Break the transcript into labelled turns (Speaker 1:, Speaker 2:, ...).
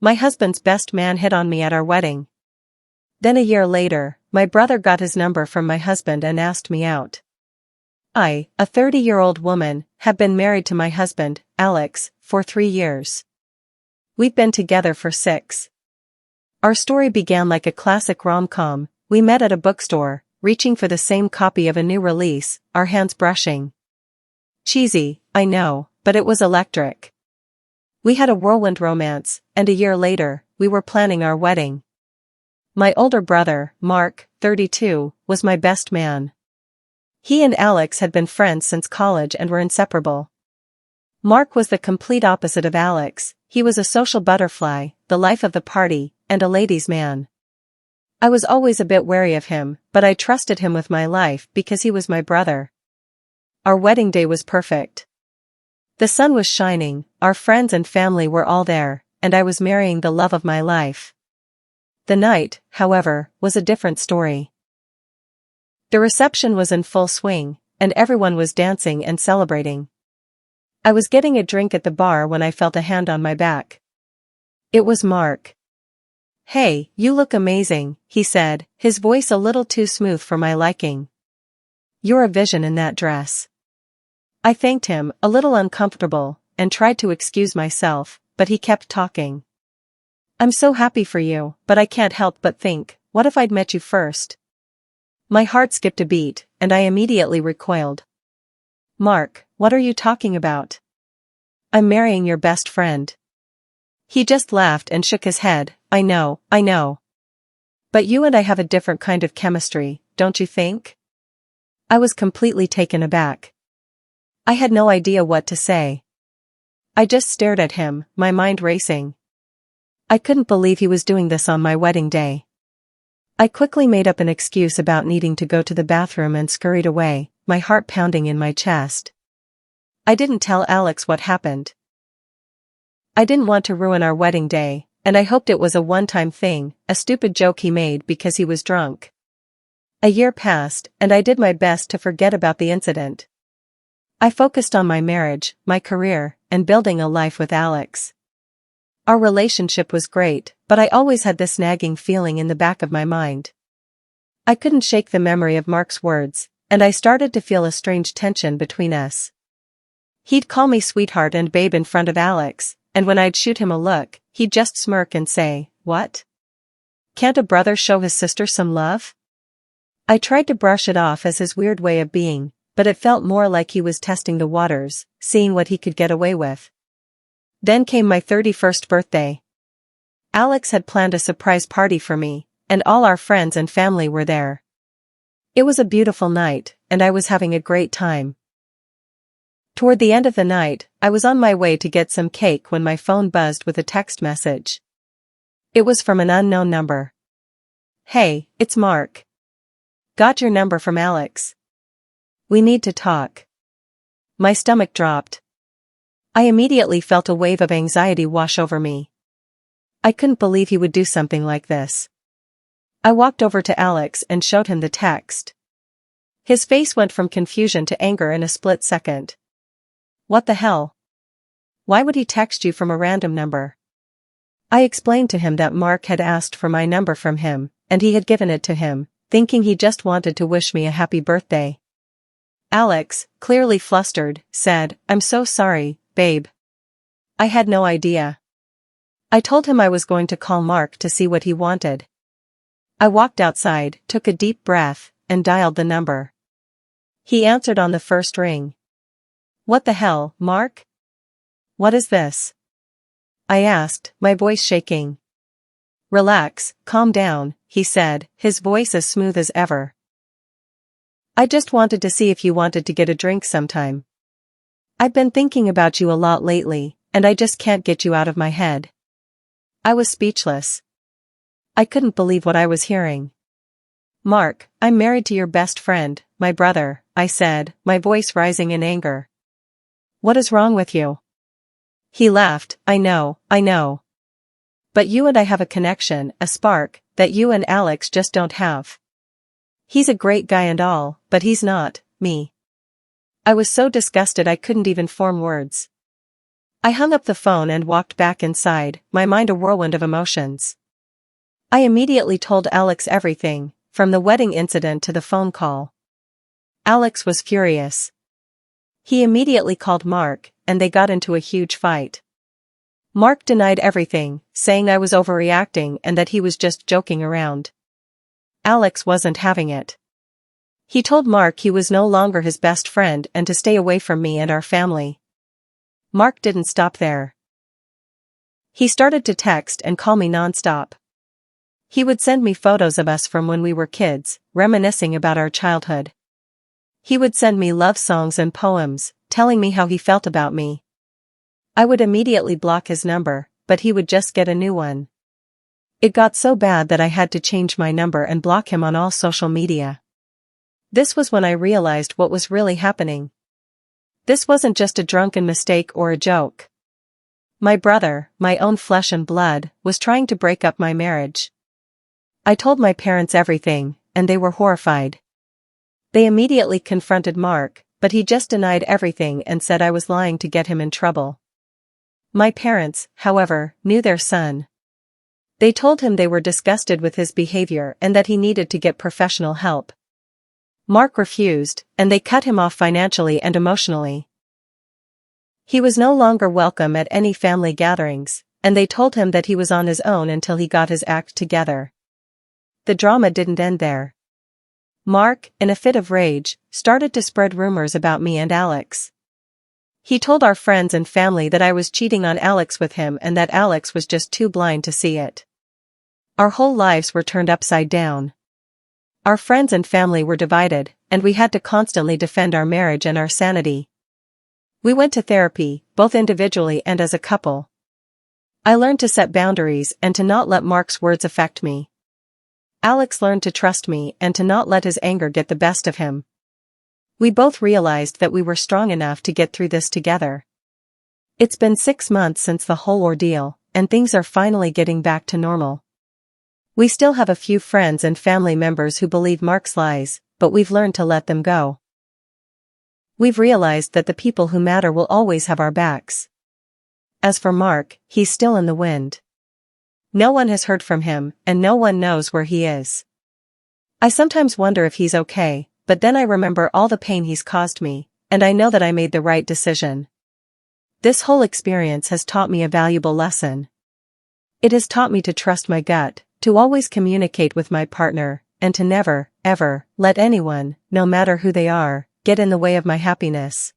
Speaker 1: My husband's best man hit on me at our wedding. Then a year later, my brother got his number from my husband and asked me out. I, a 30-year-old woman, have been married to my husband, Alex, for 3 years. We've been together for 6. Our story began like a classic rom-com. We met at a bookstore, reaching for the same copy of a new release, our hands brushing. Cheesy, I know, but it was electric. We had a whirlwind romance, and a year later, we were planning our wedding. My older brother, Mark, 32, was my best man. He and Alex had been friends since college and were inseparable. Mark was the complete opposite of Alex. He was a social butterfly, the life of the party, and a ladies' man. I was always a bit wary of him, but I trusted him with my life because he was my brother. Our wedding day was perfect. The sun was shining, our friends and family were all there, and I was marrying the love of my life. The night, however, was a different story. The reception was in full swing, and everyone was dancing and celebrating. I was getting a drink at the bar when I felt a hand on my back. It was Mark. "Hey, you look amazing," he said, his voice a little too smooth for my liking. "You're a vision in that dress." I thanked him, a little uncomfortable, and tried to excuse myself, but he kept talking. "I'm so happy for you, but I can't help but think, what if I'd met you first?" My heart skipped a beat, and I immediately recoiled. "Mark, what are you talking about?" "I'm marrying your best friend." He just laughed and shook his head. I know. But you and I have a different kind of chemistry, don't you think?" I was completely taken aback. I had no idea what to say. I just stared at him, my mind racing. I couldn't believe he was doing this on my wedding day. I quickly made up an excuse about needing to go to the bathroom and scurried away, my heart pounding in my chest. I didn't tell Alex what happened. I didn't want to ruin our wedding day, and I hoped it was a one-time thing, a stupid joke he made because he was drunk. A year passed, and I did my best to forget about the incident. I focused on my marriage, my career, and building a life with Alex. Our relationship was great, but I always had this nagging feeling in the back of my mind. I couldn't shake the memory of Mark's words, and I started to feel a strange tension between us. He'd call me sweetheart and babe in front of Alex, and when I'd shoot him a look, he'd just smirk and say, "What? Can't a brother show his sister some love?" I tried to brush it off as his weird way of being, but it felt more like he was testing the waters, seeing what he could get away with. Then came my 31st birthday. Alex had planned a surprise party for me, and all our friends and family were there. It was a beautiful night, and I was having a great time. Toward the end of the night, I was on my way to get some cake when my phone buzzed with a text message. It was from an unknown number. "Hey, it's Mark. Got your number from Alex. We need to talk." My stomach dropped. I immediately felt a wave of anxiety wash over me. I couldn't believe he would do something like this. I walked over to Alex and showed him the text. His face went from confusion to anger in a split second. "What the hell? Why would he text you from a random number?" I explained to him that Mark had asked for my number from him, and he had given it to him, thinking he just wanted to wish me a happy birthday. Alex, clearly flustered, said, "I'm so sorry, babe. I had no idea." I told him I was going to call Mark to see what he wanted. I walked outside, took a deep breath, and dialed the number. He answered on the first ring. "What the hell, Mark? What is this?" I asked, my voice shaking. "Relax, calm down," he said, his voice as smooth as ever. "I just wanted to see if you wanted to get a drink sometime. I've been thinking about you a lot lately, and I just can't get you out of my head." I was speechless. I couldn't believe what I was hearing. "Mark, I'm married to your best friend, my brother," I said, my voice rising in anger. "What is wrong with you?" He laughed. I know. But you and I have a connection, a spark, that you and Alex just don't have. He's a great guy and all, but he's not me." I was so disgusted I couldn't even form words. I hung up the phone and walked back inside, my mind a whirlwind of emotions. I immediately told Alex everything, from the wedding incident to the phone call. Alex was furious. He immediately called Mark, and they got into a huge fight. Mark denied everything, saying I was overreacting and that he was just joking around. Alex wasn't having it. He told Mark he was no longer his best friend and to stay away from me and our family. Mark didn't stop there. He started to text and call me nonstop. He would send me photos of us from when we were kids, reminiscing about our childhood. He would send me love songs and poems, telling me how he felt about me. I would immediately block his number, but he would just get a new one. It got so bad that I had to change my number and block him on all social media. This was when I realized what was really happening. This wasn't just a drunken mistake or a joke. My brother, my own flesh and blood, was trying to break up my marriage. I told my parents everything, and they were horrified. They immediately confronted Mark, but he just denied everything and said I was lying to get him in trouble. My parents, however, knew their son. They told him they were disgusted with his behavior and that he needed to get professional help. Mark refused, and they cut him off financially and emotionally. He was no longer welcome at any family gatherings, and they told him that he was on his own until he got his act together. The drama didn't end there. Mark, in a fit of rage, started to spread rumors about me and Alex. He told our friends and family that I was cheating on Alex with him and that Alex was just too blind to see it. Our whole lives were turned upside down. Our friends and family were divided, and we had to constantly defend our marriage and our sanity. We went to therapy, both individually and as a couple. I learned to set boundaries and to not let Mark's words affect me. Alex learned to trust me and to not let his anger get the best of him. We both realized that we were strong enough to get through this together. It's been 6 months since the whole ordeal, and things are finally getting back to normal. We still have a few friends and family members who believe Mark's lies, but we've learned to let them go. We've realized that the people who matter will always have our backs. As for Mark, he's still in the wind. No one has heard from him, and no one knows where he is. I sometimes wonder if he's okay, but then I remember all the pain he's caused me, and I know that I made the right decision. This whole experience has taught me a valuable lesson. It has taught me to trust my gut, to always communicate with my partner, and to never, ever, let anyone, no matter who they are, get in the way of my happiness.